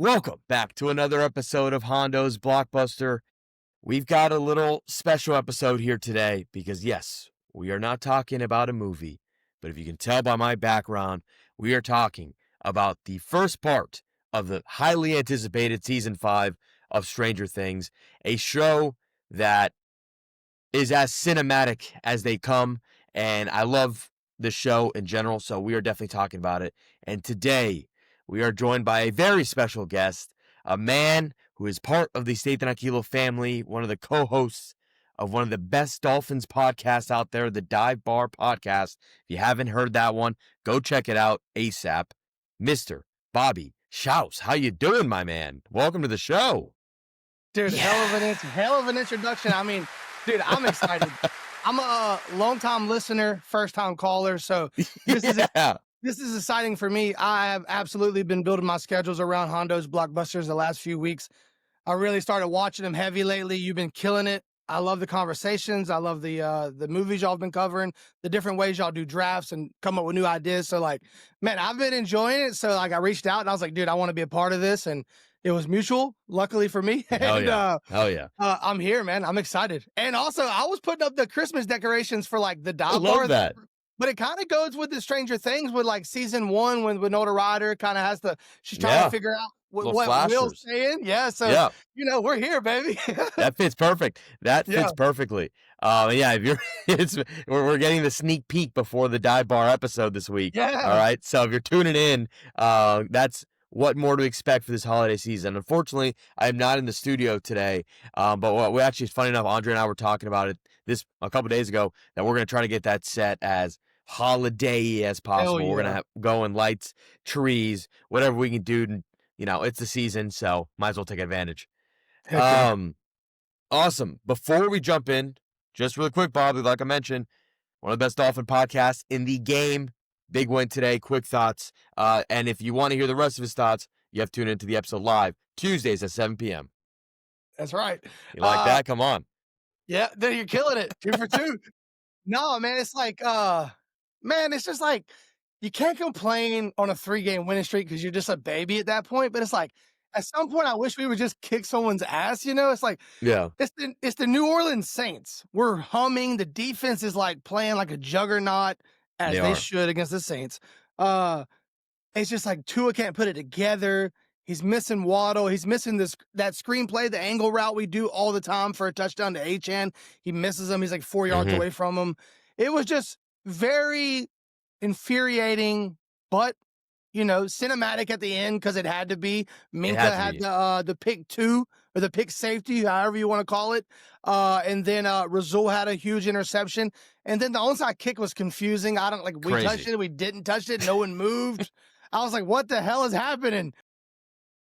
Welcome back to another episode of Hondo's Blockbuster. We've got a little special episode here today because, yes, we are not talking about a movie, but if you can tell by my background, we are talking about the first part of the highly anticipated season 5 of Stranger Things, a show that is as cinematic as they come, and I love the show in general, so we are definitely talking about it. And today, we are joined by a very special guest, a man who is part of the State Tranquilo family, one of the co-hosts of one of the best Dolphins podcasts out there, the Dive Bar Podcast. If you haven't heard that one, go check it out ASAP. Mr. Bobby Shouse, how you doing, my man? Welcome to the show. Dude, hell of an introduction. I mean, dude, I'm excited. I'm a long-time listener, first-time caller, so this is exciting for me. I have absolutely been building my schedules around Hondo's Blockbusters the last few weeks. I really started watching them heavy lately. You've been killing it. I love the conversations. I love the movies y'all have been covering, the different ways y'all do drafts and come up with new ideas. So, like, man, I've been enjoying it. So, like, I reached out and I was like, dude, I want to be a part of this. And it was mutual, luckily for me. Hell yeah. Hell yeah. I'm here, man. I'm excited. And also, I was putting up the Christmas decorations for, like, the I dive love bar. that. But it kind of goes with the Stranger Things with, like, season 1 when Winona Ryder kind of has she's trying to figure out Little what Will's flashers. saying. Yeah, so, we're here, baby. That fits perfect. That fits perfectly. If we're getting the sneak peek before the Dive Bar episode this week. Yeah. All right. So if you're tuning in, that's what more to expect for this holiday season. Unfortunately, I am not in the studio today. But what we actually, funny enough, Andre and I were talking about it a couple days ago, that we're going to try to get that set as holiday as possible. Yeah. We're going to go in lights, trees, whatever we can do. It's the season, so might as well take advantage. Awesome. Before we jump in, just really quick, Bobby, like I mentioned, one of the best Dolphin podcasts in the game. Big win today. Quick thoughts. And if you want to hear the rest of his thoughts, you have to tune into the episode live Tuesdays at 7 p.m. That's right. You like that? Come on. Yeah, then you're killing it. 2 for 2. No, man, it's like, it's just like, you can't complain on a 3-game winning streak because you're just a baby at that point. But it's like, at some point, I wish we would just kick someone's ass. It's like, it's the New Orleans Saints. We're humming. The defense is like playing like a juggernaut, as they should against the Saints. It's just like Tua can't put it together. He's missing Waddle. He's missing that screenplay, the angle route we do all the time for a touchdown to Achane. He misses him. He's like 4 yards away from him. It was just very infuriating, but cinematic at the end because it had to be. Minka had the pick 2 or the pick safety, however you want to call it. And then Razul had a huge interception. And then the onside kick was confusing. We touched it, we didn't touch it, no one moved. I was like, what the hell is happening?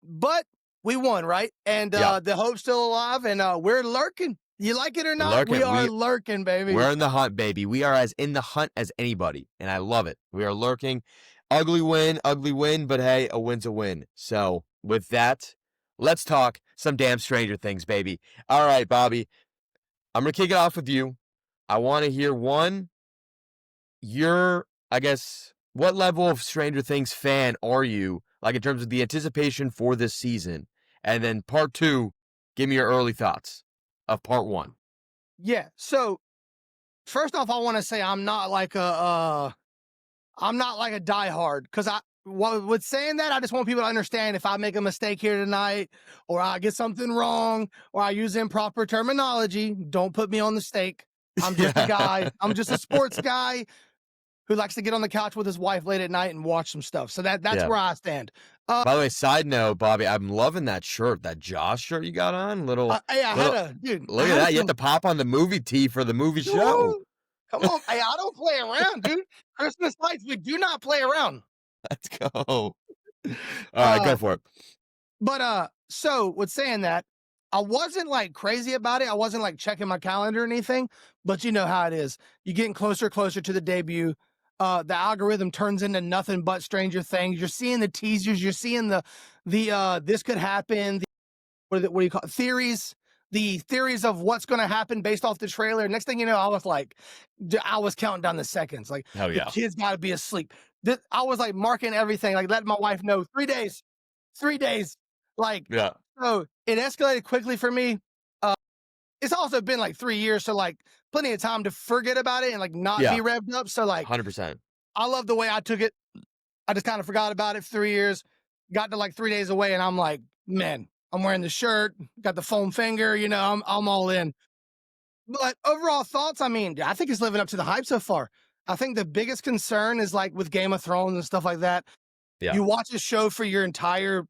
But we won, right? And the hope's still alive, and we're lurking. You like it or not? We are lurking, baby. We're in the hunt, baby. We are as in the hunt as anybody, and I love it. We are lurking. Ugly win, but hey, a win's a win. So with that, let's talk some damn Stranger Things, baby. All right, Bobby, I'm going to kick it off with you. I want to hear what level of Stranger Things fan are you, like in terms of the anticipation for this season? And then part 2, give me your early thoughts of part 1. Yeah. So first off, I want to say I'm not like a diehard, because with saying that, I just want people to understand if I make a mistake here tonight, or I get something wrong, or I use improper terminology, don't put me on the stake. I'm just a guy. I'm just a sports guy who likes to get on the couch with his wife late at night and watch some stuff. So that's where I stand. By the way, side note, Bobby, I'm loving that shirt, that Josh shirt you got on. Look at that. You have to pop on the movie tee for the movie show. Come on. Hey, I don't play around, dude. Christmas lights, we do not play around. Let's go. All right, go for it. But so with saying that, I wasn't like crazy about it. I wasn't like checking my calendar or anything, but you know how it is. You're getting closer to the debut. The algorithm turns into nothing but Stranger Things. You're seeing the teasers. You're seeing the this could happen. What do you call it? Theories? The theories of what's going to happen based off the trailer. Next thing you know, I was counting down the seconds. Like, hell yeah, the kids got to be asleep. I was like marking everything, like letting my wife know 3 days. Like, Yeah. so it escalated quickly for me. Uh, it's also been like 3 years, so, like, plenty of time to forget about it and, like, not be Yeah. revved up. So, like, 100%. I love the way I took it. I just kind of forgot about it for 3 years. Got to like 3 days away, and I'm like, man, I'm wearing the shirt, got the foam finger, I'm all in. But overall thoughts, I mean, I think it's living up to the hype so far. I think the biggest concern is like with Game of Thrones and stuff like that. Yeah. You watch a show for your entire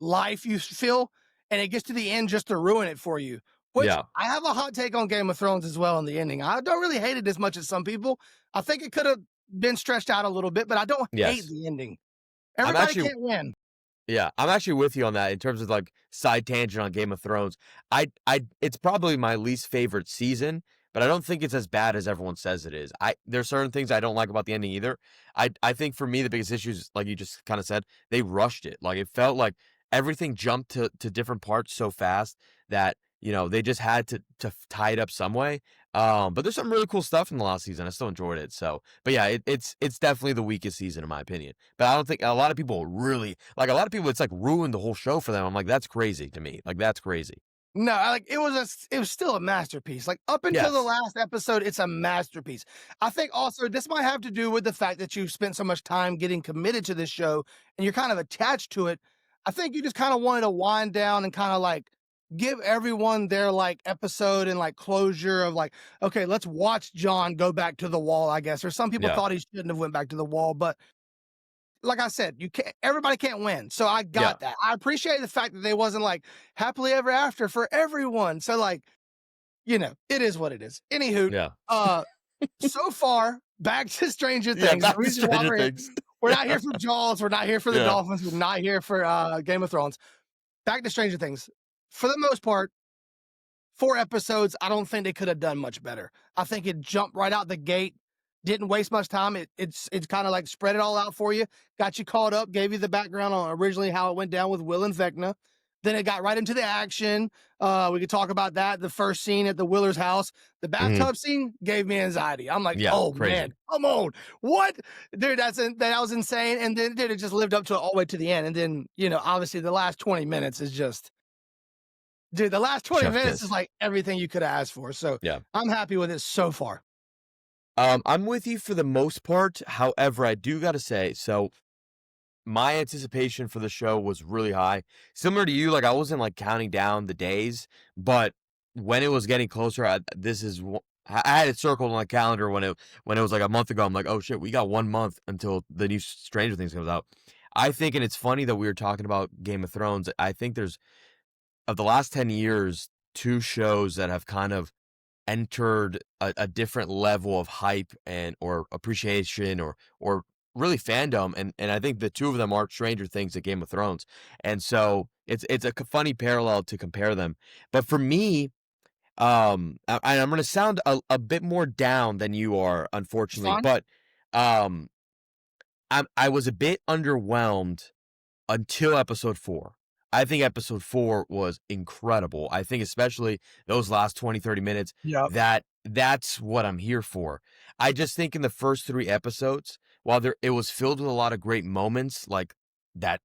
life, you feel, and it gets to the end just to ruin it for you. Which Yeah. I have a hot take on Game of Thrones as well in the ending. I don't really hate it as much as some people. I think it could have been stretched out a little bit, but I don't hate Yes. the ending. I'm Everybody actually can't win. Yeah, I'm actually with you on that in terms of like side tangent on Game of Thrones. It's probably my least favorite season, but I don't think it's as bad as everyone says it is. There's certain things I don't like about the ending either. I think for me the biggest issue is like you just kind of said, they rushed it. Like it felt like everything jumped to different parts so fast that they just had to tie it up some way. But there's some really cool stuff in the last season. I still enjoyed it. So, but yeah, it's definitely the weakest season in my opinion. But I don't think a lot of people really like a lot of people. It's like ruined the whole show for them. I'm like, that's crazy to me. Like that's crazy. No, like it was still a masterpiece. Like up until the Yes. last episode, it's a masterpiece. I think also this might have to do with the fact that you've spent so much time getting committed to this show and you're kind of attached to it. I think you just kind of wanted to wind down and kind of like give everyone their like episode and like closure of like, okay, let's watch John go back to the wall, I guess. Or some people Yeah. thought he shouldn't have went back to the wall, but like I said, you can't everybody can't win. So I Yeah. got that. I appreciate the fact that they wasn't like happily ever after for everyone. So like, it is what it is. Anywho, Yeah. uh so far, back to Stranger Yeah. Things. The Back to reason why Stranger Things. we're not here for Jaws, we're not here for the Yeah. Dolphins, we're not here for Game of Thrones. Back to Stranger Things. For the most part, 4 episodes, I don't think they could have done much better. I think it jumped right out the gate, didn't waste much time. It's kind of like spread it all out for you, got you caught up, gave you the background on originally how it went down with Will and Vecna. Then it got right into the action. We could talk about that. The first scene at the Willer's house, the Mhm. bathtub scene gave me anxiety. I'm like, Yeah. oh Crazy. man, come on, what, dude? That was insane. And then, dude, it just lived up to it all the way to the end. And then, obviously, the last 20 minutes is just dude, the last 20 Chef minutes kiss. is like everything you could have asked for. So Yeah. I'm happy with it so far. I'm with you for the most part. However, I do gotta say, so my anticipation for the show was really high. Similar to you, like I wasn't like counting down the days, but when it was getting closer, I had it circled on my calendar when it was like a month ago. I'm like, oh shit, we got 1 month until the new Stranger Things comes out. I think, and it's funny that we were talking about Game of Thrones. I think there's of the last 10 years, two shows that have kind of entered a different level of hype and or appreciation or really fandom, and I think the two of them are Stranger Things and Game of Thrones, and so it's a funny parallel to compare them. But for me, I'm going to sound a bit more down than you are, unfortunately, Fun? but um, I was a bit underwhelmed until episode 4. I think episode 4 was incredible. I think especially those last 20, 30 minutes, Yep. that's what I'm here for. I just think in the first 3 episodes, while it was filled with a lot of great moments, like that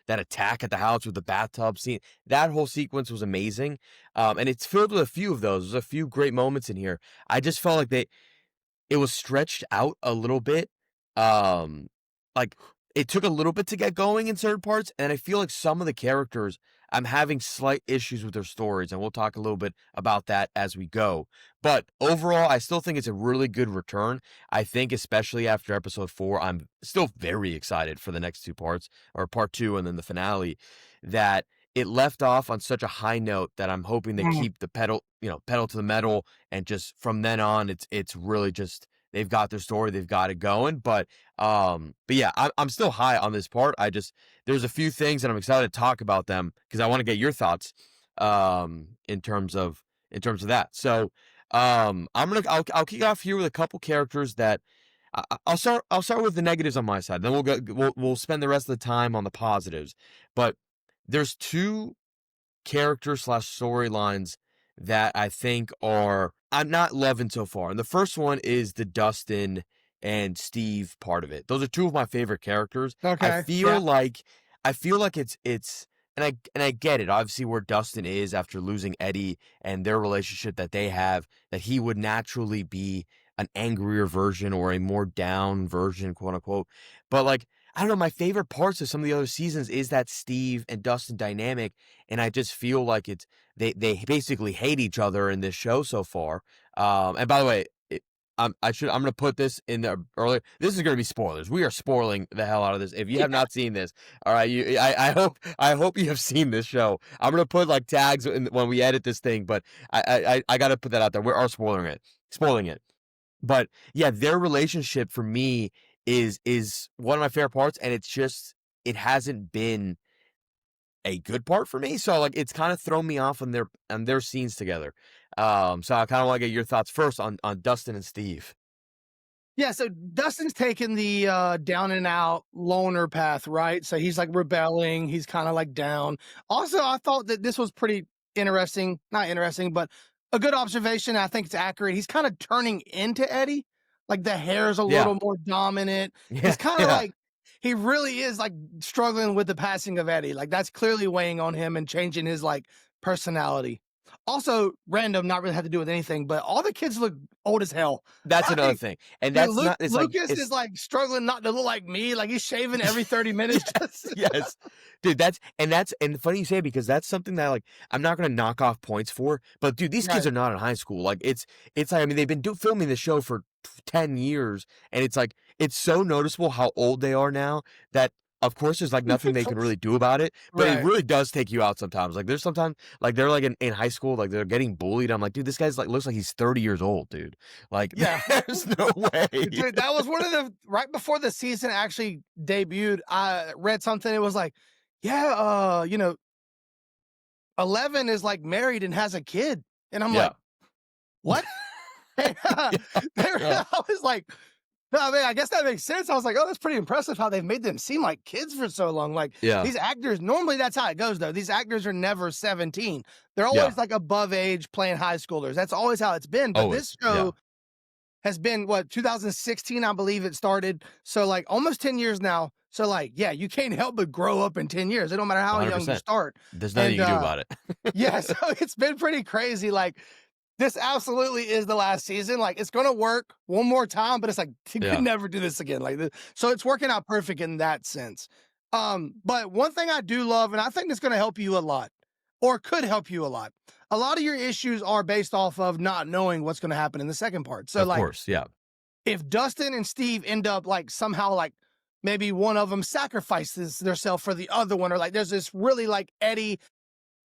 attack at the house with the bathtub scene, that whole sequence was amazing. And it's filled with a few of those. There's a few great moments in here. I just felt like it was stretched out a little bit. Um, like it took a little bit to get going in certain parts, and I feel like some of the characters, I'm having slight issues with their stories, and we'll talk a little bit about that as we go. But overall, I still think it's a really good return. I think, especially after episode 4, I'm still very excited for the next 2 parts, or part 2 and then the finale, that it left off on such a high note that I'm hoping they Mm. keep the pedal to the metal, and just from then on, it's really just they've got their story, they've got it going. But yeah, I'm still high on this part. There's a few things that I'm excited to talk about them because I want to get your thoughts in terms of that. So I'll kick off here with a couple characters that I'll start with the negatives on my side. Then we'll spend the rest of the time on the positives. But there's 2 character/storylines that I think I'm not loving so far. And the first one is the Dustin and Steve part of it. Those are 2 of my favorite characters. I Okay. feel Yeah. like I feel like it's and I get it. Obviously, where Dustin is after losing Eddie and their relationship that they have, that he would naturally be an angrier version or a more down version, quote unquote. But like, I don't know, my favorite parts of some of the other seasons is that Steve and Dustin dynamic, and I just feel like it's they basically hate each other in this show so far. And by the way, I'm gonna put this in the earlier. This is gonna be spoilers. We are spoiling the hell out of this. If you have Yeah. not seen this, all right, I hope you have seen this show. I'm gonna put like tags when we edit this thing, but I gotta put that out there. We are spoiling it. But yeah, their relationship for me is one of my favorite parts, and it hasn't been a good part for me. So like it's kind of thrown me off on their scenes together. So I kind of want to get your thoughts first on Dustin and Steve. Yeah, so Dustin's taken the down and out loner path, right? So he's like rebelling, he's kind of like down. Also, I thought that this was pretty interesting, not interesting, but a good observation. I think it's accurate. He's kind of turning into Eddie. Like the hair's a Yeah, little more dominant. yeah, He's kind of yeah. like he really is like struggling with the passing of Eddie. Like that's clearly weighing on him and changing his like personality. Also, random, not really had to do with anything, but all the kids look old as hell. That's another thing, and Dude, that's not. It's like Lucas is, it's like, struggling not to look like me, like, he's shaving every 30 minutes yes, just yes. Dude, and funny you say it because that's something that, like, I'm not gonna knock off points for, but dude, these kids Right. are not in high school. Like, it's like, I mean, they've been filming the show for 10 years, and it's like, it's so noticeable how old they are now that, of course, there's, like, nothing they can really do about it, but it Right. really does take you out sometimes. Like, there's sometimes, like, they're, like, in high school, like, they're getting bullied. I'm like, dude, this guy's, like, looks like he's 30 years old, dude. Like, Yeah. there's no way. Dude, that was one of the right before the season actually debuted, I read something, it was like, "Yeah, 11 is, like, married and has a kid," and I'm Yeah. like, "What?" And, Yeah, yeah, I was like, no, I mean, I guess that makes sense. I was like, "Oh, that's pretty impressive how they've made them seem like kids for so long." Like, yeah, these actors normally, that's how it goes, though. These actors are never 17. They're yeah. always, like, above age playing high schoolers. That's always how it's been, but this Always, yeah. show has been, what, 2016, I believe it started, so, like, almost 10 years now. So, like, yeah, you can't help but grow up in 10 years. It don't matter how young you 100%. start, There's nothing and, you can do about it. yeah, so it's been pretty crazy, like, this absolutely is the last season. Like, it's gonna work one more time, but it's like you could Yeah, never do this again. Like, so it's working out perfect in that sense. But one thing I do love, and I think it's gonna help you a lot, or could help you a lot. A lot of your issues are based off of not knowing what's gonna happen in the second part. So, of like, course, yeah. if Dustin and Steve end up like somehow like maybe one of them sacrifices themselves for the other one, or like there's this really like Eddie,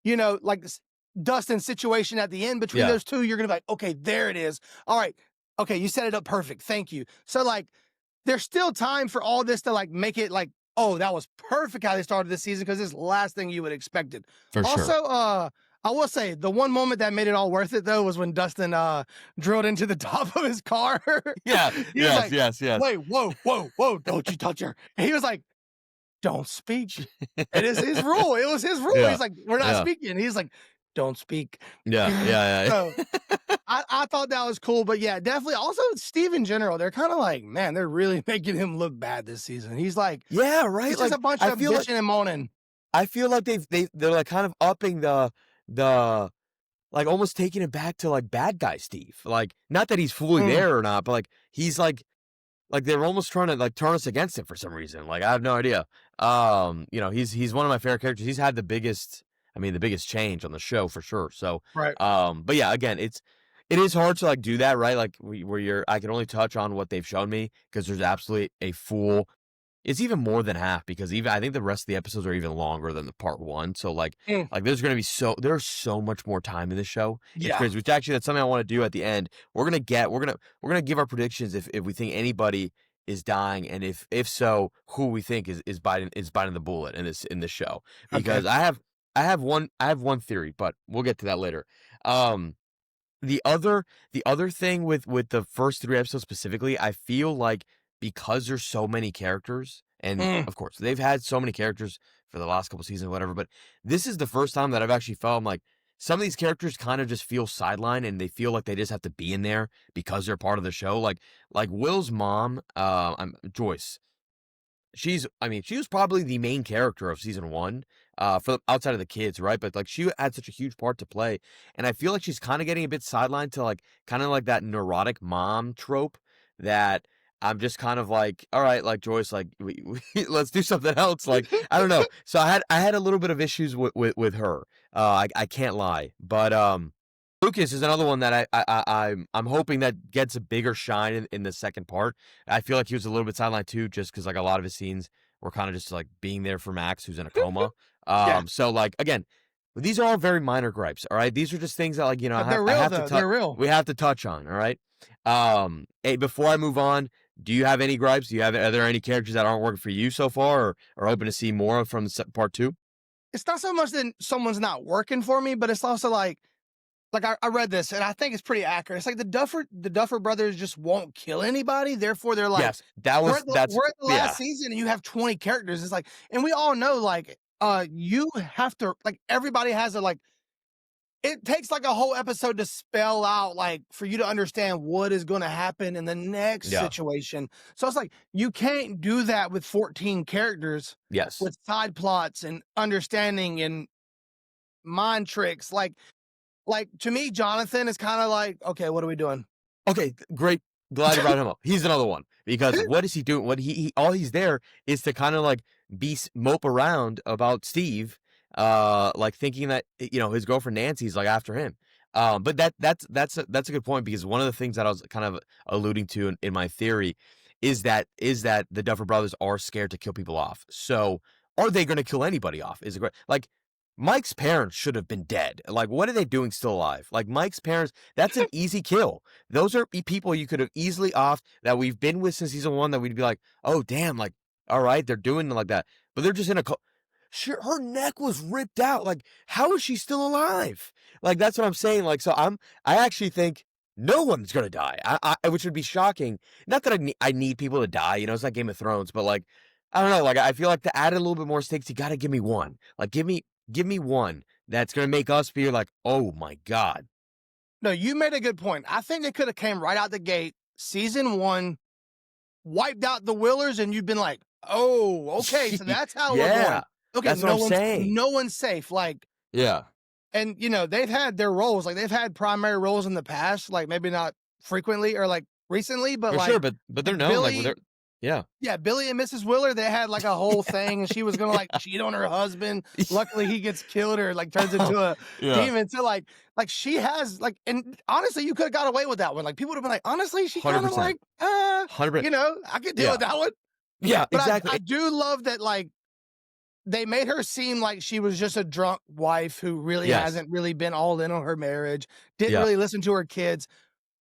like this Dustin situation at the end between Yeah, those two, you're gonna be like, okay, there it is. All right. Okay, you set it up perfect. Thank you. So like there's still time for all this to like make it like, oh, that was perfect how they started this season because it's the last thing you would expected. for Also, sure. I will say the one moment that made it all worth it though was when Dustin drilled into the top of his car. Yeah, He was yes, like, yes, yes. wait, whoa, whoa, whoa, don't you touch her. And he was like, don't speak. It is his rule. It was his rule. Yeah, He's like, we're not yeah, speaking. He's like, don't speak. yeah, yeah, So yeah. I thought that was cool, but yeah, definitely. Also, Steve in general, they're kind of like, man, they're really making him look bad this season. Yeah, right? He's just Like, a bunch of bitching and moaning. I feel like they're, like, kind of upping the like, almost taking it back to, like, bad guy Steve. Like, not that he's fully Mm, there or not, but, like, he's, like, they're almost trying to, like, turn us against him for some reason. Like, I have no idea. He's one of my favorite characters. He's had the biggest change on the show for sure. So, right. but yeah, again, it is hard to, like, do that, right? Like, I can only touch on what they've shown me because there's absolutely a full. It's even more than half because even I think the rest of the episodes are even longer than the part one. So Mm, there's so much more time in the show. It's yeah. crazy. Which actually that's something I want to do at the end. We're gonna give our predictions if we think anybody is dying, and if so, who we think is biting the bullet in this show. Okay. Because I have one theory, but we'll get to that later. Um the other thing with the first 3 episodes specifically, I feel like because there's so many characters, and Mm, of course, they've had so many characters for the last couple seasons, whatever, but this is the first time that I've actually felt like some of these characters kind of just feel sidelined and they feel like they just have to be in there because they're part of the show. Like Will's mom, Joyce. I mean, she was probably the main character of season 1. for outside of the kids, right? But like she had such a huge part to play, and I feel like she's kind of getting a bit sidelined to like kind of like that neurotic mom trope that I'm just kind of like, all right, like Joyce, like let's do something else. Like I don't know. So I had a little bit of issues with her. I can't lie, but Lucas is another one that I'm hoping that gets a bigger shine in the second part. I feel like he was a little bit sidelined too, just because like a lot of his scenes were kind of just like being there for Max, who's in a coma. Yeah. So like again, these are all very minor gripes. All right, these are just things that like you know But they're real though. They're real. we have to touch on. All right. Hey, before I move on, do you have any gripes? Are there any characters that aren't working for you so far, or hoping to see more from part two? It's not so much that someone's not working for me, but it's also like I read this and I think it's pretty accurate. It's like the Duffer brothers just won't kill anybody. Therefore, they're like, Yes, we're at the last season and you have 20 characters. It's like, and we all know like, you have to like everybody has a like. It takes like a whole episode to spell out like for you to understand what is going to happen in the next situation. So it's like you can't do that with 14 characters. Yes, With side plots and understanding and mind tricks. Like to me, Jonathan is kind of like, okay, what are we doing? Okay, great. Glad you brought him up. He's another one because what is he doing? What he all he's there is to kind of like mope around about Steve, like thinking that you know his girlfriend Nancy's like after him. But that's a good point because one of the things that I was kind of alluding to in my theory is that the Duffer Brothers are scared to kill people off. So are they going to kill anybody off? Is it great? Like Mike's parents should have been dead. Like, what are they doing still alive? Like, Mike's parents, that's an easy kill. Those are people you could have easily offed that we've been with since season one that we'd be like, oh, damn, like, all right, they're doing like that. But they're just in a... Sure, her neck was ripped out. Like, how is she still alive? Like, that's what I'm saying. Like, so I actually think no one's going to die, which would be shocking. Not that I need people to die, you know, it's not Game of Thrones, but like, I don't know, like, I feel like to add a little bit more stakes, you got to give me one. Like, give me one that's going to make us feel like, oh my God. No, you made a good point. I think they could have came right out the gate, season one, wiped out the Willers, and you've been like, oh, okay, so that's how we're going. Okay, that's what I'm saying. No one's safe. Like, yeah. And, you know, they've had their roles. Like, they've had primary roles in the past, like, maybe not frequently or, like, recently, but, For like... sure, but they're known, Billy, like, they're... Yeah. Yeah, Billy and Mrs. Willer, they had, like, a whole thing, and she was gonna, like, cheat on her husband. Luckily, he gets killed or, like, turns into a demon. So, like, she has, like... And, honestly, you could've got away with that one. Like, people would've been like, honestly, she kinda, 100%. like, 100%. you know, I could deal with that one. Yeah, But exactly. I do love that, like, they made her seem like she was just a drunk wife who really hasn't really been all in on her marriage, didn't really listen to her kids.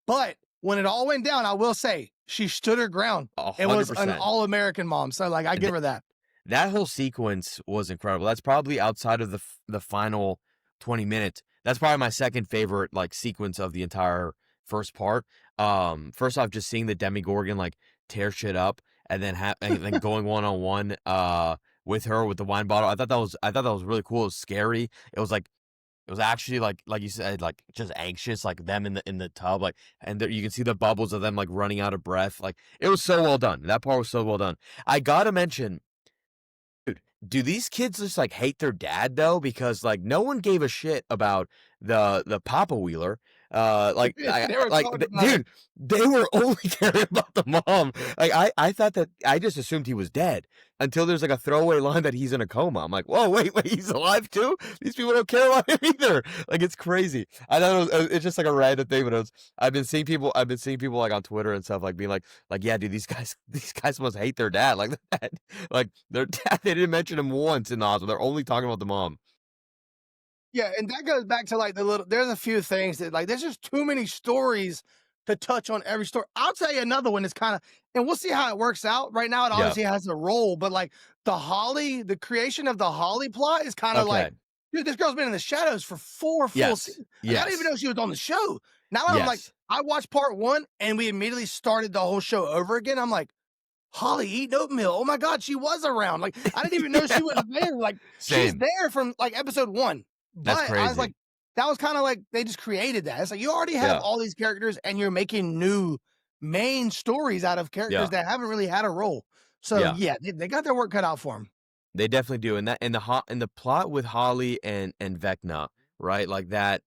But when it all went down, I will say, she stood her ground. 100%. It was an all-American mom. So, like, I give her that. That whole sequence was incredible. That's probably outside of the final 20 minutes. That's probably my second favorite, like, sequence of the entire first part. First off, just seeing the Demogorgon, like, tear shit up and then and then going one-on-one, with her with the wine bottle. I thought that was really cool. It was scary. It was actually like you said, like just anxious, like them in the tub, like, and you can see the bubbles of them like running out of breath. Like it was so well done. That part was so well done. I gotta mention, dude, do these kids just like hate their dad though? Because like no one gave a shit about the Papa Wheeler. Dude, they were only caring about the mom. Like I thought that I just assumed he was dead until there's like a throwaway line that he's in a coma. I'm like, whoa, wait, he's alive too? These people don't care about him either. Like it's crazy. I know it's just like a random thing, but I've been seeing people like on Twitter and stuff like being like, yeah, dude, these guys must hate their dad. Like that, like their dad, they didn't mention him once in the hospital. They're only talking about the mom. Yeah, and that goes back to like there's a few things that like there's just too many stories to touch on every story. I'll tell you another one is kind of, and we'll see how it works out. Right now, it obviously has a role, but like the creation of the Holly plot is kind of like, dude, this girl's been in the shadows for 4 full seasons. I didn't even know she was on the show. Now I'm like, I watched part 1 and we immediately started the whole show over again. I'm like, Holly eating oatmeal. Oh my God, she was around. Like, I didn't even know she was there. Like, she's there from like episode 1. That's but crazy. I was like, that was kind of like they just created that. It's like you already have all these characters and you're making new main stories out of characters that haven't really had a role. So yeah, they got their work cut out for them. They definitely do, and that and the plot with Holly and Vecna, right? Like that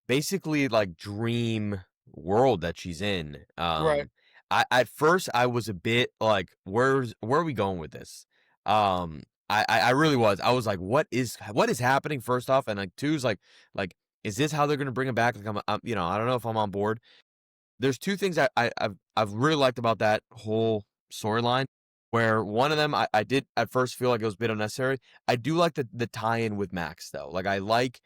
basically like dream world that she's in. Right. I at first I was a bit like, where are we going with this? I really was. I was like, what is happening first off, and like two is like is this how they're gonna bring him back? Like I don't know if I'm on board. There's two things I've really liked about that whole storyline. Where one of them I did at first feel like it was a bit unnecessary. I do like the tie-in with Max though. Like I like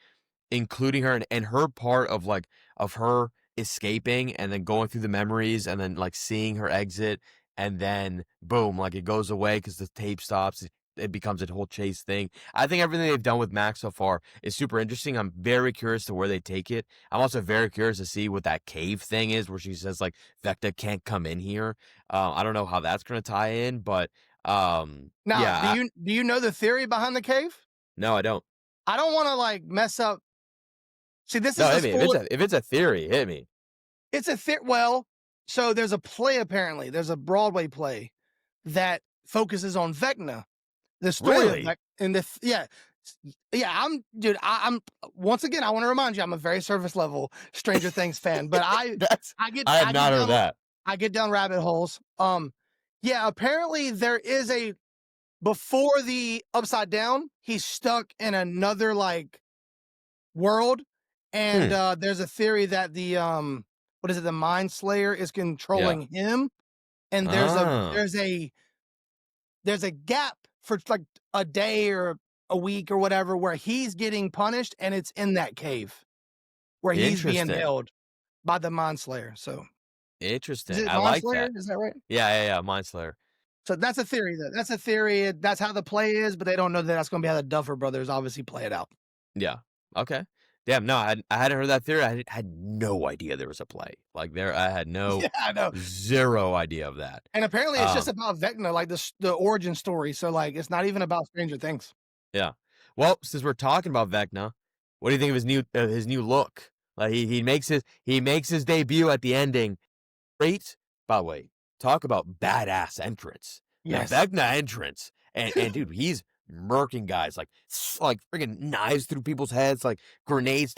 including her and her part of, like, of her escaping and then going through the memories and then, like, seeing her exit, and then boom, like, it goes away because the tape stops. It becomes a whole chase thing. I think everything they've done with Max so far is super interesting. I'm very curious to where they take it. I'm also very curious to see what that cave thing is where she says, like, Vecna can't come in here. I don't know how that's gonna tie in, but, Now, yeah, do you know the theory behind the cave? no, I don't. I don't wanna, like, mess up. See, this No, is a hit me. spoiler. If it's a theory, hit me. It's a well, so there's a play apparently, there's a Broadway play that focuses on Vecna, the story of Really? Vecna and yeah. Yeah, I'm once again, I wanna remind you, I'm a very surface level Stranger Things fan, but That's I get I had I get not heard down that. I get down rabbit holes. Yeah, apparently there is a before the Upside Down, he's stuck in another, like, world, and, Hmm. there's a theory that the, what is it? The Mind Slayer is Yeah. controlling him, and Ah, there's a gap for, like, a day or a week or whatever where he's getting punished, and it's in that cave where he's being interesting. held by the Mind Slayer, so is Interesting. it I Mind like Slayer? that. Is that right? Yeah, Mind Slayer. So that's a theory, that's a theory, that's how the play is, but they don't know that that's gonna be how the Duffer Brothers obviously play it out. Yeah. Okay. Damn, no, I hadn't heard that theory. Had no idea there was a play. Like, I had no Yeah, I know. 0 idea of that. And apparently it's just Um, about Vecna, like the origin story. So like it's not even about Stranger Things. yeah. Well, since we're talking about Vecna, what do you think of his new look? Like, he makes his debut at the ending. Great, by the way, talk about badass entrance. The Yes. Vecna entrance. And dude, he's murking guys like freaking knives through people's heads, like grenades.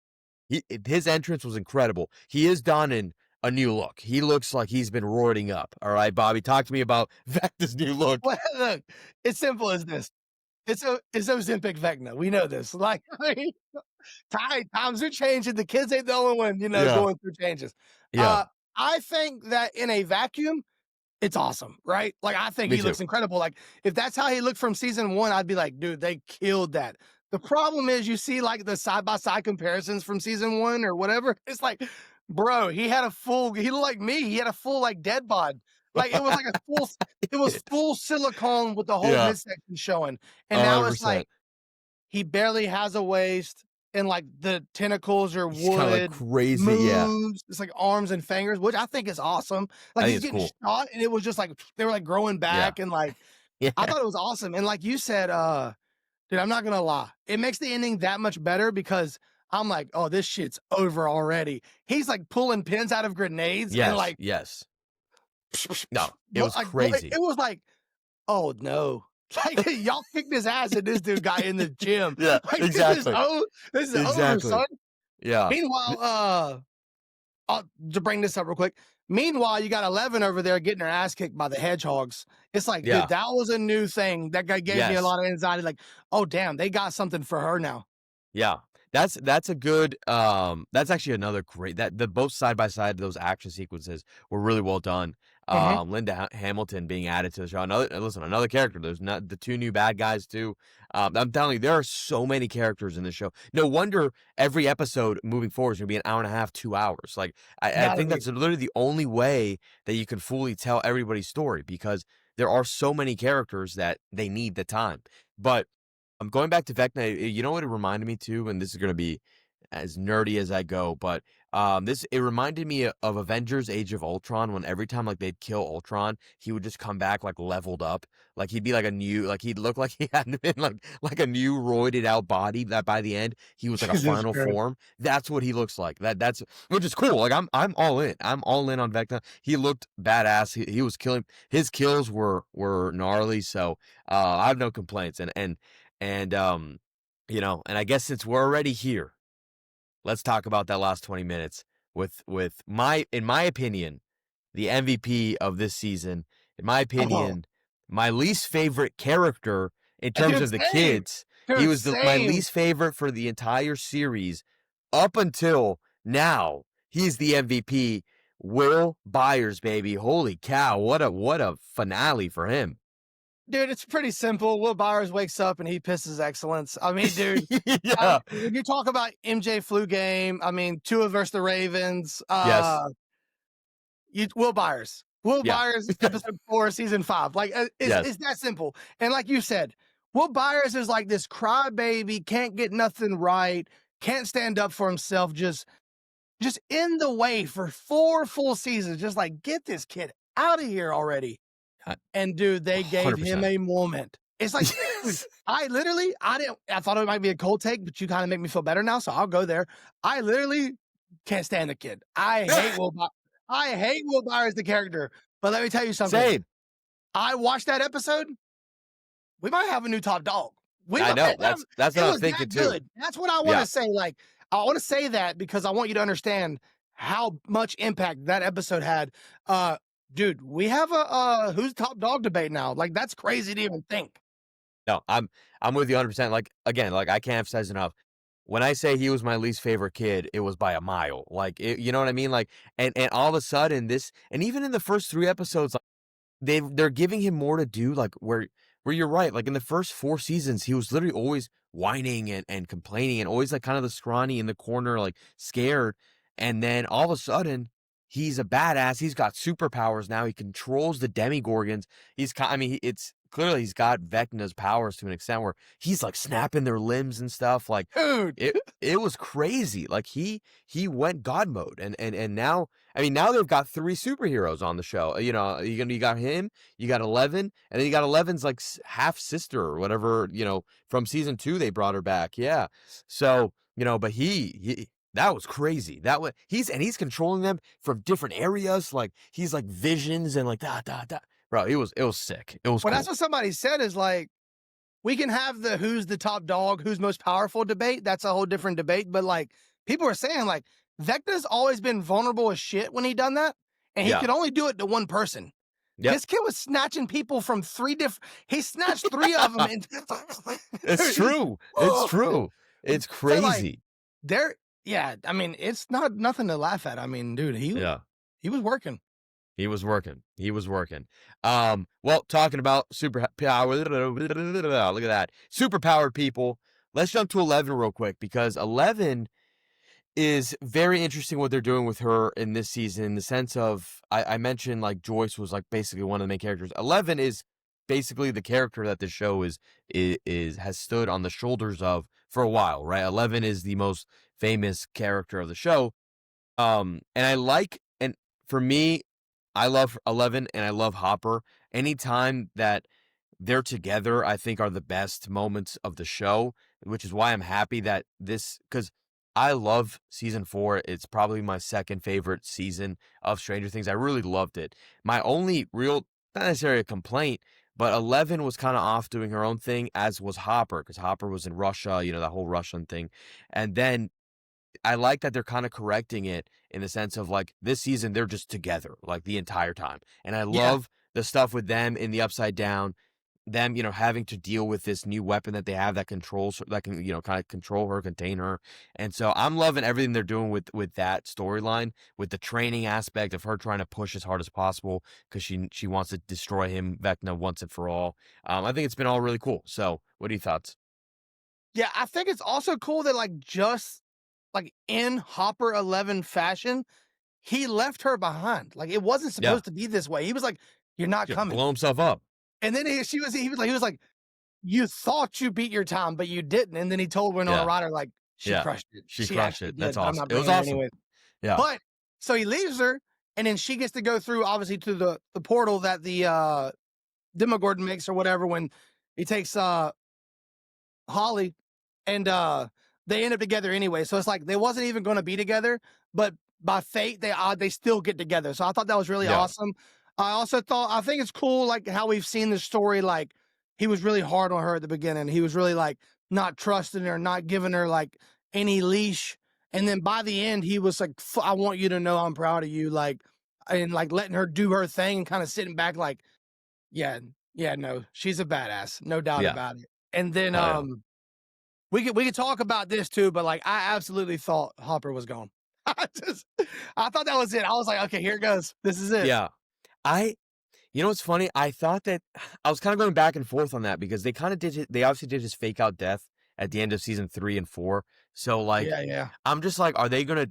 His entrance was incredible. He is donning a new look. He looks like he's been roiding up. All right, Bobby, talk to me about Vecna's new look. Well, look, it's simple as this. It's Ozempic Vecna. We know this. Like I mean, times are changing. The kids ain't the only one, Yeah, going through changes. yeah, Uh, I think that in a vacuum, it's awesome, right? Like, I think me he too. looks incredible. Like, if that's how he looked from season 1, I'd be like, "Dude, they killed that." The problem is you see, like, the side-by-side comparisons from season 1 or whatever, it's like, bro, he looked like me, he had a full, like, dead bod. Like, it was like a full it was full silicone with the whole Yeah, midsection showing, and now it's like, 100%. he barely has a waist, and, like, the tentacles are He's kind of like wood, crazy. Yeah, moves, it's like arms and fingers, which I think is awesome. Like, I think he's it's getting cool. shot, and it was just like they were, like, growing Yeah, back, and, like, yeah, I thought it was awesome, and like you said, dude, I'm not gonna lie, it makes the ending that much better because I'm like, "Oh, this shit's over already." He's, like, pulling pins out of grenades and, yes, like, yes. No, it was it crazy. was like, "Oh, no." Like, y'all kicked his ass and this dude got in the gym. Yeah, Like, exactly, this is over, exactly. son. Yeah, Meanwhile, to bring this up real quick. Meanwhile, you got 11 over there getting her ass kicked by the hedgehogs. It's like, dude, yeah, that was a new thing. That guy gave me a yes. lot of anxiety. Like, oh damn, they got something for her now. Yeah. That's a good, that's actually another great that the both side by side, those action sequences were really well done. Mhm. Linda Hamilton being added to the show. Another character. There's not the 2 new bad guys too. I'm telling you, there are so many characters in this show. No wonder every episode moving forward is gonna be an hour and a half, 2 hours. Like, I Gotta think be. that's literally the only way that you can fully tell everybody's story because there are so many characters that they need the time. But I'm going back to Vecna. You know what it reminded me too, and this is gonna be as nerdy as I go, but It reminded me of Avengers: Age of Ultron, when every time like they'd kill Ultron, he would just come back like leveled up. Like he'd be like he'd look like he hadn't been like a new roided out body that by the end he was like a Jesus final Christ. form. That's what he looks like. That's which is cool. Like I'm all in. I'm all in on Vecna. He looked badass. He was killing. His kills were gnarly. So I have no complaints. And and I guess since we're already here, let's talk about that last 20 minutes with in my opinion, the MVP of this season. In my Oh, opinion, my least favorite character in terms dude, of the same. kids. He Dude, was my same. least favorite for the entire series up until now. He's the MVP. Will Byers, baby. Holy cow. What a finale for him. Dude, it's pretty simple. Will Byers wakes up and he pisses excellence. I mean, dude, Yeah. when you talk about MJ flu game, I mean, Tua versus the Ravens, Yes. Will Byers. Will Yeah. Byers, episode 4, season 5. Like, Yes. it's that simple. And like you said, Will Byers is like this crybaby, can't get nothing right, can't stand up for himself, just in the way for 4 full seasons. Just like, get this kid out of here already. Uh, And dude, they gave him 100%. a moment. It's like, dude, I thought it might be a cold take, but you kind of make me feel better now, so I'll go there. I literally can't stand the kid. I hate Will Byers, the character. But let me tell you something. Same. I watched that episode. We might have a new top dog. I know. That's what I was thinking too. Good. That's what I want Yeah. to say. Like, I want to say that because I want you to understand how much impact that episode had. Dude, we have a who's top dog debate now. Like, that's crazy to even think. No, I'm with you 100%. Like again, like I can't emphasize enough. When I say he was my least favorite kid, it was by a mile. Like you know what I mean? Like and all of a sudden this, and even in the first 3 episodes, like, they're giving him more to do. Like where you're right. Like in the first 4 seasons, he was literally always whining and complaining and always like kind of the scrawny in the corner, like scared. And then all of a sudden, he's a badass. He's got superpowers now. He controls the Demigorgons. It's clearly he's got Vecna's powers to an extent where he's like snapping their limbs and stuff. Like Dude. it was crazy. Like he went God mode, and now now they've got 3 superheroes on the show. You know, you got him, you got 11, and then you got 11's like half sister or whatever. You know, from season 2 they brought her back. Yeah, so but he that was crazy. He's controlling them from different areas. Like he's like visions and like da da da. Bro, it was sick. It was Well, cool. that's what somebody said is like, we can have the who's the top dog, who's most powerful debate. That's a whole different debate. But like, people are saying like, Vecna's always been vulnerable as shit when he done that. And he Yeah. could only do it to one person. Yep. This kid was snatching people from 3 different, he snatched 3 of them. It's true. It's true. It's So, like, crazy. I mean, it's nothing to laugh at. I mean, dude, he was working. He was working. Well, talking about superpower, look at that. Superpowered people. Let's jump to 11 real quick, because 11 is very interesting what they're doing with her in this season, in the sense of, I mentioned like Joyce was like basically one of the main characters. 11 is basically the character that the show has stood on the shoulders of for a while, right? 11 is the most famous character of the show. And for me, I love 11 and I love Hopper. Anytime that they're together, I think are the best moments of the show, which is why I'm happy that because I love season 4. It's probably my second favorite season of Stranger Things. I really loved it. My only real, not necessarily a complaint, but 11 was kind of off doing her own thing, as was Hopper, because Hopper was in Russia, that whole Russian thing. And then I like that they're kind of correcting it in the sense of like this season, they're just together like the entire time. And I love the stuff with them in the Upside Down, them, having to deal with this new weapon that they have that can, kind of control her, contain her. And so I'm loving everything they're doing with that storyline, with the training aspect of her trying to push as hard as possible because she wants to destroy him, Vecna, once and for all. I think it's been all really cool. So what are your thoughts? Yeah, I think it's also cool that just like in Hopper 11 fashion, he left her behind. Like, it wasn't supposed to be this way. He was like, "You're not coming." Blow himself up. And then he was like, "You thought you beat your time, but you didn't." And then he told Winona Ryder, like, she crushed it. She crushed actually it. That's did, but I'm awesome. not It was bringing her awesome. anyway. Yeah. But so he leaves her, and then she gets to go through, obviously, to the portal that the Demogorgon makes or whatever when he takes Holly, and they end up together anyway. So it's like they wasn't even going to be together, but by fate they still get together. So I thought that was really Yeah. awesome. I think it's cool like how we've seen the story. Like he was really hard on her at the beginning. He was really like not trusting her, not giving her like any leash. And then by the end, he was like, "I want you to know I'm proud of you," like, and like letting her do her thing and kind of sitting back, like, yeah, yeah, no, she's a badass, no doubt Yeah. about it. And then Oh, yeah. we could talk about this too, but like I absolutely thought Hopper was gone. I thought that was it. I was like, okay, here it goes. This is it. Yeah. I You know what's funny? I thought that I was kind of going back and forth on that because they kind of did it. They obviously did his fake out death at the end of season 3 and 4. So like, Yeah, yeah. I'm just like, are they gonna?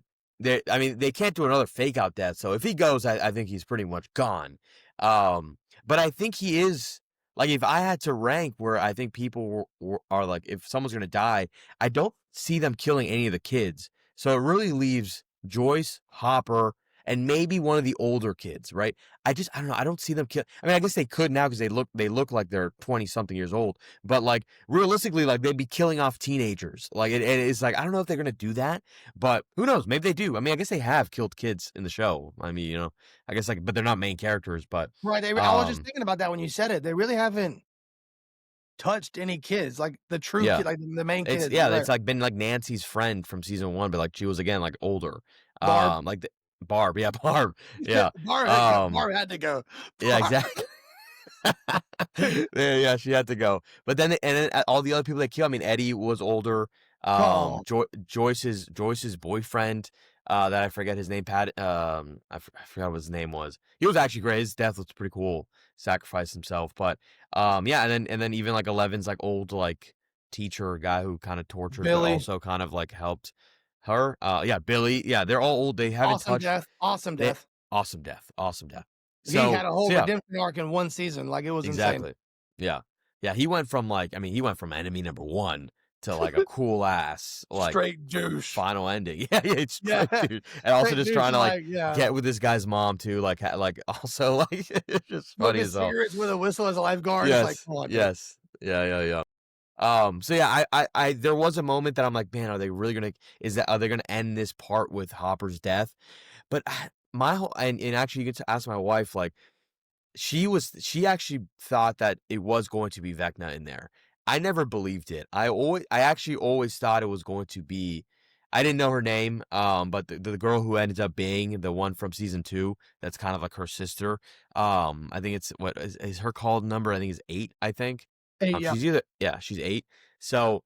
I mean, they can't do another fake out death. So if he goes, I think he's pretty much gone. But I think he is like, if I had to rank where I think people are like, if someone's gonna die, I don't see them killing any of the kids. So it really leaves Joyce, Hopper, and maybe one of the older kids, right? I don't know. I don't see them kill. I mean, I guess they could now because they look like they're 20 something years old. But like realistically, like they'd be killing off teenagers. Like it's like I don't know if they're gonna do that, but who knows? Maybe they do. I mean, I guess they have killed kids in the show. I mean, I guess like, but they're not main characters. But Right. I was just thinking about that when you said it. They really haven't touched any kids, like the true yeah, kid, like the main it's kids. yeah, Right. it's like been like Nancy's friend from season 1, but like she was again like older. Barb. Like Barb, yeah, Barb, yeah, Barb had to go. yeah, Barb. exactly. Yeah, she had to go. But then all the other people they kill. I mean, Eddie was older. Oh, Joyce's boyfriend, that I forget his name. I forgot what his name was. He was actually great. His death was pretty cool. Sacrificed himself, but yeah, and then even like Eleven's like old like teacher guy who kind of tortured, but Billy. also kind of like helped her. Yeah, Billy. Yeah, they're all old. They haven't Awesome touched. death. Awesome They death. awesome death. Awesome death. He So had a whole yeah. redemption arc in one season. Like it was insane. Exactly. Yeah. Yeah, he went from like, I mean, he went from enemy number 1 to like a cool ass like Straight douche. final ending. Yeah, yeah, it's Yeah. straight dude. And also Straight just douche. trying to like Like, yeah. get with this guy's mom too, like like also like it's just funny Smoking as hell. cigarettes with a whistle as a lifeguard. It's like, Yes. come on, dude. Yes. Yeah, yeah, yeah. So yeah, I there was a moment that I'm like, man, are they really gonna are they gonna end this part with Hopper's death? But my whole and actually you get to ask my wife, like, she actually thought that it was going to be Vecna in there. I never believed it. I actually always thought it was going to be. I didn't know her name, but the girl who ended up being the one from season 2, that's kind of like her sister. I think it's what is her called number? I think is 8. I think. Hey, yeah. She's 8. So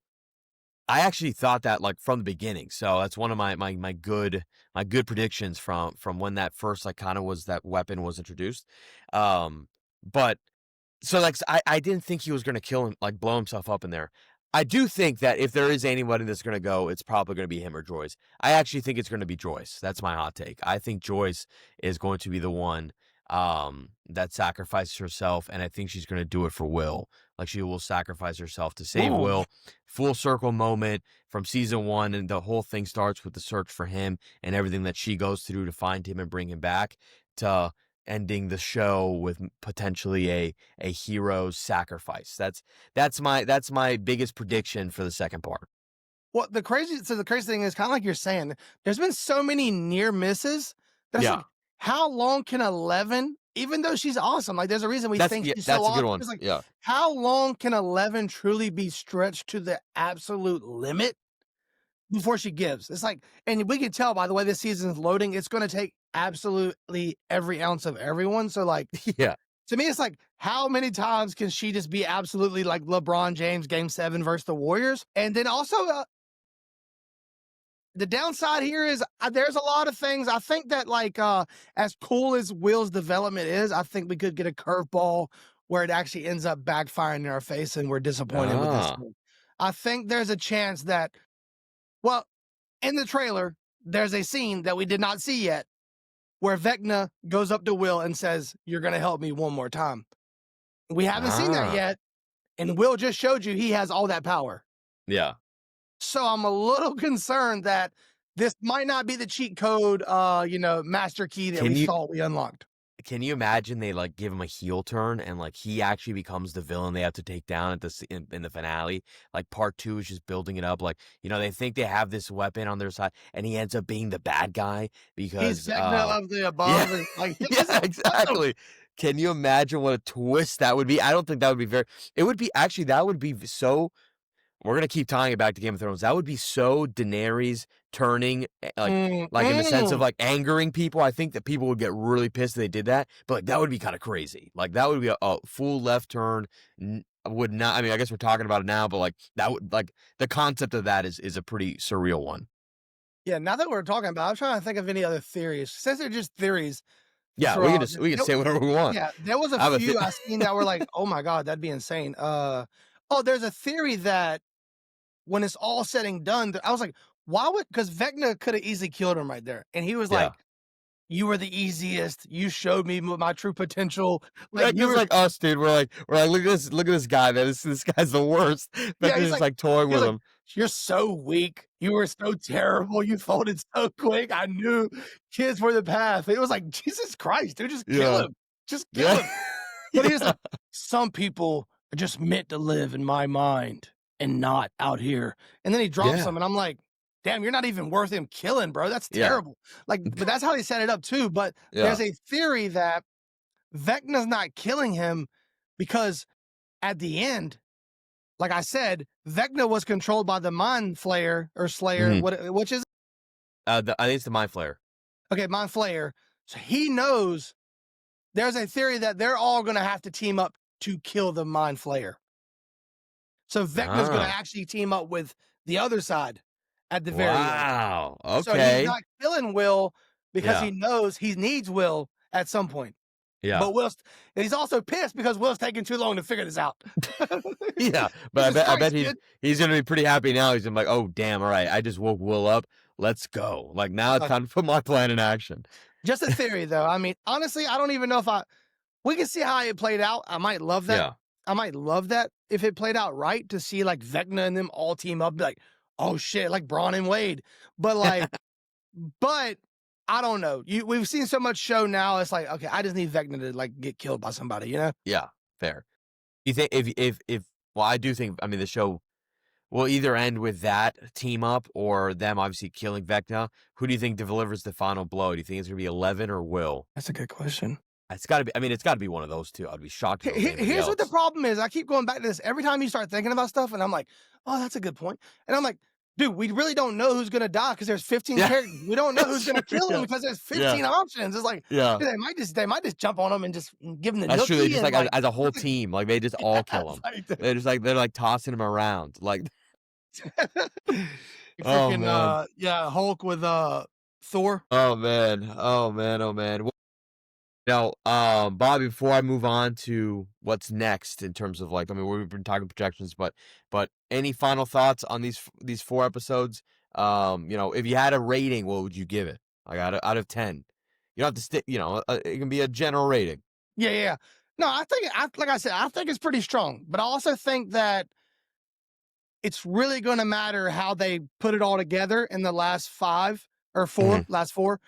I actually thought that like from the beginning. So that's one of my good predictions from when that first like kind of was that weapon was introduced. But so like I didn't think he was gonna kill him, like blow himself up in there. I do think that if there is anybody that's gonna go, it's probably gonna be him or Joyce. I actually think it's gonna be Joyce. That's my hot take. I think Joyce is going to be the one that sacrifices herself, and I think she's gonna do it for Will. Like she will sacrifice herself to save Ooh. Will. Full circle moment from season 1, and the whole thing starts with the search for him and everything that she goes through to find him and bring him back, to ending the show with potentially a hero's sacrifice. That's my biggest prediction for the second part. Well, the crazy thing is kind of like you're saying, there's been so many near misses. That's Yeah. like, how long can 11, even though she's awesome, like there's a reason we think she's so That's a good awesome. one. It's like, Yeah. how long can 11 truly be stretched to the absolute limit before she gives? It's like, and we can tell by the way this season's loading, it's going to take absolutely every ounce of everyone. So like, Yeah. to me, it's like, how many times can she just be absolutely like LeBron James game 7 versus the Warriors? And then also, the downside here is there's a lot of things. I think that like as cool as Will's development is, I think we could get a curveball where it actually ends up backfiring in our face and we're disappointed with this Ah. one. I think there's a chance that, well, in the trailer, there's a scene that we did not see yet where Vecna goes up to Will and says, "You're going to help me one more time." We haven't seen that Ah. yet. And Will just showed you he has all that power. Yeah. So I'm a little concerned that this might not be the cheat code, master key that Can we you thought we unlocked. can you imagine they, like, give him a heel turn and, like, he actually becomes the villain they have to take down at in the finale? Like, part 2 is just building it up, like, they think they have this weapon on their side, and he ends up being the bad guy He's because, Vecna of the yeah, above, and like, yeah, this is awesome. exactly. Can you imagine what a twist that would be? I don't think that would be very it would be actually, that would be so we're gonna keep tying it back to Game of Thrones. That would be so Daenerys turning, like in the sense of Mm. like angering people. I think that people would get really pissed if they did that. But like that would be kind of crazy. Like that would be a full left turn. Would not. I mean, I guess we're talking about it now, but like that would like the concept of that is a pretty surreal one. Yeah, now that we're talking about it, I'm trying to think of any other theories. Since they're just theories to Yeah, throw out. we can say whatever we want. Yeah, there was a I have a few I seen that were like, "Oh my god, that'd be insane." There's a theory that when it's all said and done, I was like, "Why would?" Because Vecna could have easily killed him right there, and he was yeah. like, "You were the easiest. You showed me my true potential." Like Like you just were, like us, dude. We're like, look at this guy, man. This guy's the worst. yeah. Becca's just like toying He's with like, him. "You're so weak. You were so terrible. You folded so quick. I knew kids were the path." It was like, Jesus Christ, dude, just kill Yeah. him. Just kill Yeah. him. But he was Yeah. like, "Some people are just meant to live in my mind and not out here." And then he drops Yeah. them, and I'm like, "Damn, you're not even worth him killing, bro. That's Yeah. terrible." Like, but that's how they set it up too. But Yeah. there's a theory that Vecna's not killing him because at the end, like I said, Vecna was controlled by the Mind Flayer or Slayer, Mhm. which is I think it's the Mind Flayer. okay, Mind Flayer. So he knows there's a theory that they're all going to have to team up to kill the Mind Flayer. So Vecna's going to Ah. actually team up with the other side at the very end. Wow. So he's Okay. not killing Will because Yeah. he knows he needs Will at some point. Yeah. But and he's also pissed because Will's taking too long to figure this out. Yeah. But Jesus I bet Christ, kid. he's gonna be pretty happy now. He's gonna be like, oh damn, all right. I just woke Will up. Let's go. Like now it's Uh, time to put my plan in action. just a theory, though. I mean, honestly, I don't even know if we can see how it played out. I might love that. Yeah. I might love that if it played out right to see like Vecna and them all team up, be like, oh shit, like Braun and Wade. But like, but I don't know. We've seen so much show now. It's like, okay, I just need Vecna to like get killed by somebody, you know? Yeah. Fair. You think if well, I do think I mean the show will either end with that team up or them obviously killing Vecna. Who do you think delivers the final blow? Do you think it's gonna be 11 or Will? That's a good question. It's gotta be. I mean, it's gotta be one of those two. I'd be shocked if it was anybody Here's what the else. problem is. I keep going back to this every time you start thinking about stuff, and I'm like, oh, that's a good point. And I'm like, dude, we really don't know who's gonna die because there's 15 Yeah. characters. We don't know who's gonna kill him Yeah. because there's Yeah. 15 options. It's like, Yeah. dude, they might just jump on him and just give him the That's true. They nookie just and like as a whole team, like they just all kill it's him. like, They're like tossing him around. Like, oh freaking man, yeah, Hulk with Thor. oh man, oh man, oh man. Well, now, Bobby, before I move on to what's next in terms of like, I mean, we've been talking projections, but any final thoughts on these 4 episodes? If you had a rating, what would you give it? Like out of 10. You don't have to stick. It can be a general rating. Yeah. No, like I said, I think it's pretty strong, but I also think that it's really going to matter how they put it all together in the last 5 or 4, Mhm. last 4.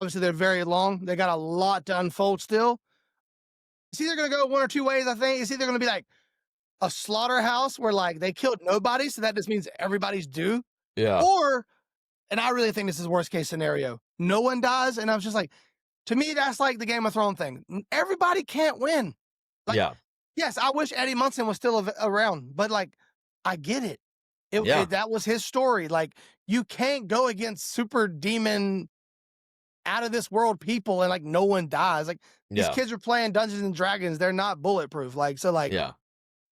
Obviously, they're very long. They got a lot to unfold still. It's either going to go one or two ways, I think. It's either going to be like a slaughterhouse where like they killed nobody, so that just means everybody's due. Yeah. Or, and I really think this is worst case scenario, no one dies. And I was just like, to me, that's like the Game of Thrones thing. Everybody can't win. Like, Yeah. yes, I wish Eddie Munson was still around, but like, I get it. Yeah. That was his story. Like, you can't go against super demon out of this world people and like no one dies. Like these Yeah. kids are playing Dungeons and Dragons. They're not bulletproof. Like, so like Yeah.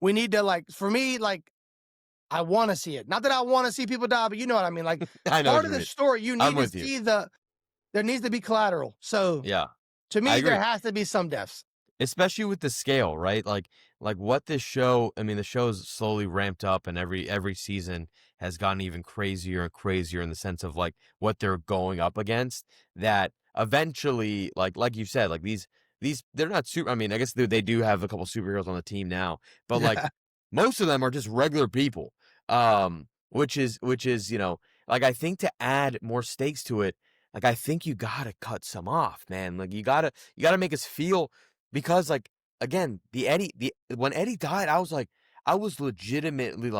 we need to like, for me, like I want to see it. Not that I want to see people die, but you know what I mean? Like I know. part What of you the mean. story, you I'm need to with you. see there needs to be collateral. So Yeah. to I me, agree. there has to be some deaths. Especially with the scale, right? Like what this show, I mean, the show's slowly ramped up and every season has gotten even crazier and crazier in the sense of like what they're going up against that eventually, like you said, like these they're not super, I mean, I guess they do have a couple superheroes on the team now, but like most of them are just regular people. Which is, like, I think to add more stakes to it, like, I think you gotta cut some off, man. Like, you gotta make us feel because, like, again, the when Eddie died, I was legitimately,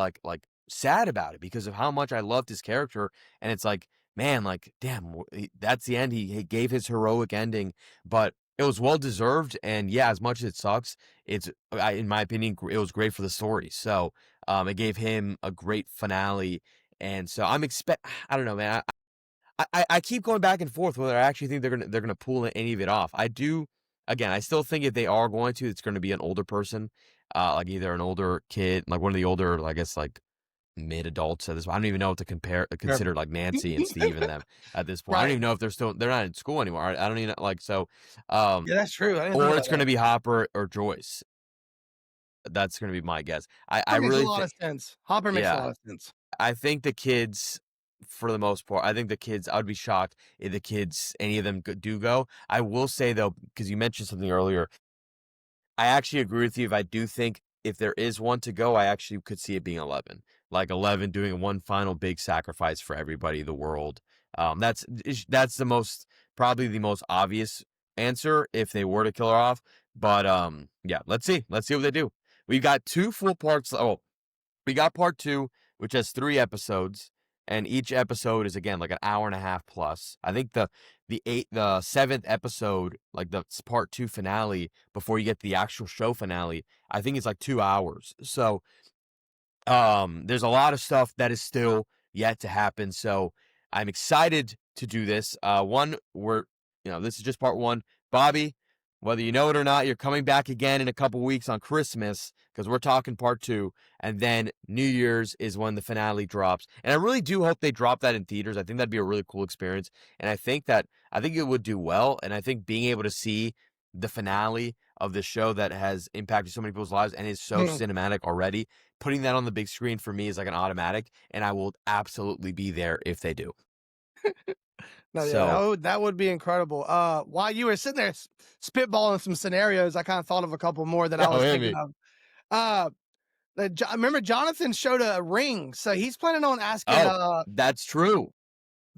sad about it because of how much I loved his character, and it's like, man, like, damn, that's the end. He gave his heroic ending, but it was well deserved, and yeah, as much as it sucks, in my opinion, it was great for the story. So, it gave him a great finale, and so I don't know, man. I keep going back and forth whether I actually think they're gonna pull any of it off. I do. Again, I still think if they are going to, it's gonna be an older person, like either an older kid, like one of the older, I guess, like mid adults at this point. I don't even know what to Sure. consider like Nancy and Steve and them at this point. I don't Right. even know if they're not in school anymore. I don't even like so, Yeah, that's true. I didn't think or about it's that. gonna be Hopper or Joyce. That's gonna be my guess. I That makes a really lot think, of sense. Hopper makes a yeah. lot of sense. I think the kids, for the most part, I think the kids, I would be shocked if the kids, any of them do go. I will say though, because you mentioned something earlier, I actually agree with you. If I do think if there is one to go, I actually could see it being 11. Like 11 doing one final big sacrifice for everybody, the world. That's probably the most obvious answer if they were to kill her off. But yeah, let's see. Let's see what they do. We've got two full parts. Oh, we got part two, which has 3 episodes, and each episode is again like an hour and a half plus. I think the seventh episode, like the part two finale, before you get the actual show finale, I think it's like 2 hours. So there's a lot of stuff that is still yet to happen. So I'm excited to do this. This is just part one. Bobby, whether you know it or not, you're coming back again in a couple weeks on Christmas because we're talking part two. And then New Year's is when the finale drops. And I really do hope they drop that in theaters. I think that'd be a really cool experience. And I think it would do well. And I think being able to see the finale of the show that has impacted so many people's lives and is so cinematic already, putting that on the big screen for me is like an automatic, and I will absolutely be there if they do. No, yeah, So, that would be incredible. While you were sitting there spitballing some scenarios, I kind of thought of a couple more that I oh, was hit thinking me. of. Uh, remember Jonathan showed a ring, so he's planning on asking. Oh, that's true.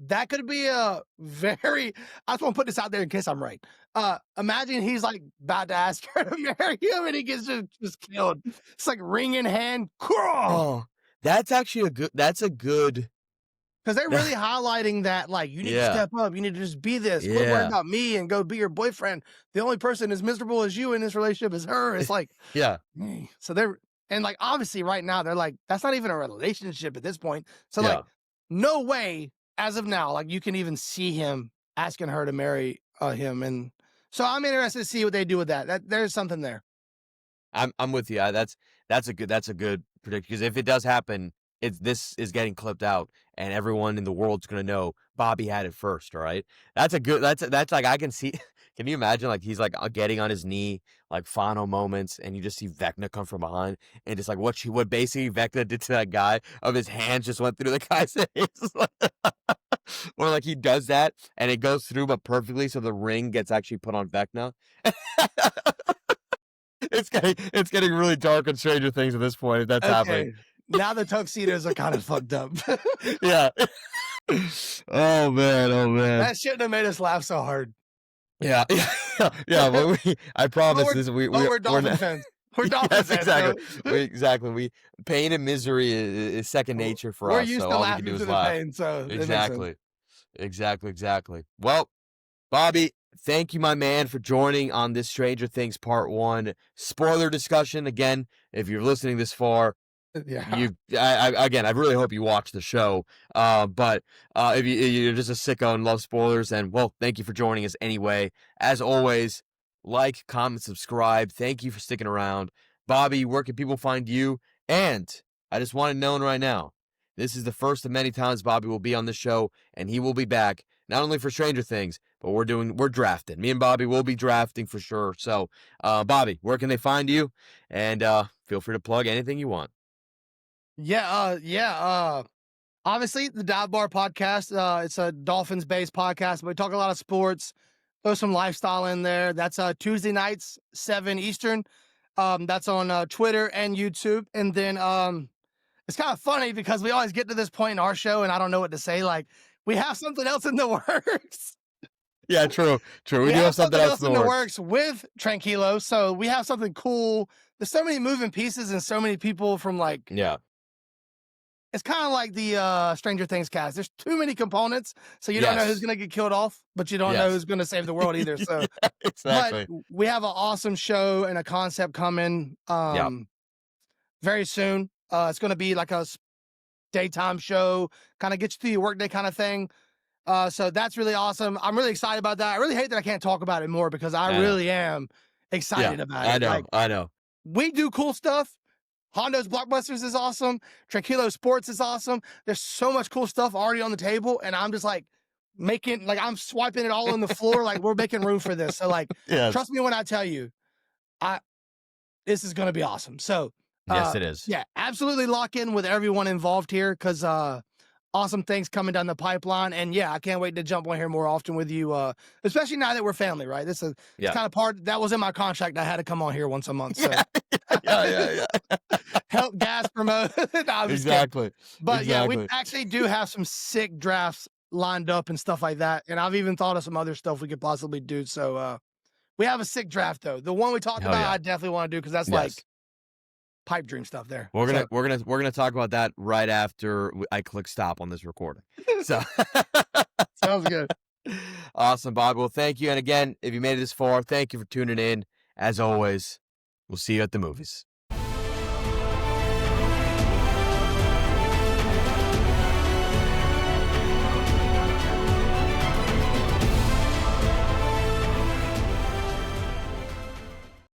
That could be a very. I just want to put this out there in case I'm right. Imagine he's like about to ask her to marry him, and he gets just killed. It's like ring in hand, because Oh, that's actually that's a good. they're really highlighting that, like, you need to Yeah, step up. You need to just be this. Quit worrying yeah, about me and go be your boyfriend. The only person as miserable as you in this relationship is her. It's like, yeah, so they're and like obviously right now they're like that's not even a relationship at this point. So like, yeah. no way as of now, like you can even see him asking her to marry him. And so I'm interested to see what they do with that. That there's something there. I'm with you. That's a good prediction because if it does happen, this is getting clipped out, and everyone in the world's gonna know Bobby had it first. All right, that's like I can see. Can you imagine like he's like getting on his knee, like final moments, and you just see Vecna come from behind, and just like what basically Vecna did to that guy, of his hands just went through the guy's face, or like he does that and it goes through but perfectly, so the ring gets actually put on Vecna. It's getting really dark on Stranger Things at this point if that's happening. Okay. Now the tuxedos are kind of fucked up. Yeah. Oh man, oh man. That shouldn't have made us laugh so hard. Yeah, yeah, yeah. But I But promise we're this. we're We're Dolphin not. fans. We're Dolphin Yes, fans, bro. exactly. We pain and misery is second nature for We're us. used So to all we can do laughing is through the laugh. pain, so it makes sense. Exactly, exactly. Well, Bobby, thank you, my man, for joining on this Stranger Things Part One spoiler discussion. Again, if you're listening this far, Yeah. again, I really hope you watch the show. But if you're just a sicko and love spoilers, then well, thank you for joining us anyway. As always, like, comment, subscribe. Thank you for sticking around. Bobby, where can people find you? And I just want it known right now, this is the first of many times Bobby will be on the show, and he will be back not only for Stranger Things, but we're drafting. Me and Bobby will be drafting for sure. So, Bobby, where can they find you? And feel free to plug anything you want. Yeah. Obviously the Dive Bar podcast. It's a Dolphins based podcast, but we talk a lot of sports, throw some lifestyle in there. That's Tuesday nights, 7 Eastern. That's on Twitter and YouTube. And then it's kind of funny because we always get to this point in our show and I don't know what to say. Like, we have something else in the works. Yeah, true. We do have something else in the works with Tranquilo. So we have something cool. There's so many moving pieces and so many people from like, Yeah. it's kind of like the Stranger Things cast. There's too many components, so you don't know who's going to get killed off, but you don't know who's going to save the world either. So, exactly. But we have an awesome show and a concept coming very soon. It's going to be like a daytime show, kind of get you through your workday kind of thing. So that's really awesome. I'm really excited about that. I really hate that I can't talk about it more because I really am excited about it. I know. We do cool stuff. Hondo's Blockbusters is awesome. Tranquilo Sports is awesome. There's so much cool stuff already on the table, and I'm just like I'm swiping it all on the floor. Like, we're making room for this. So like, trust me when I tell you, this is going to be awesome. So yes, it is. Yeah, absolutely lock in with everyone involved here because awesome things coming down the pipeline. And yeah, I can't wait to jump on here more often with you, especially now that we're family, right? This is kind of part that was in my contract. I had to come on here once a month. So yeah. Help gas promote. No, exactly. But yeah, we actually do have some sick drafts lined up and stuff like that. And I've even thought of some other stuff we could possibly do. So we have a sick draft though. The one we talked about, I definitely want to do because that's like pipe dream stuff there. We're gonna talk about that right after I click stop on this recording. So sounds good. Awesome, Bob. Well, thank you. And again, if you made it this far, thank you for tuning in. As always, we'll see you at the movies.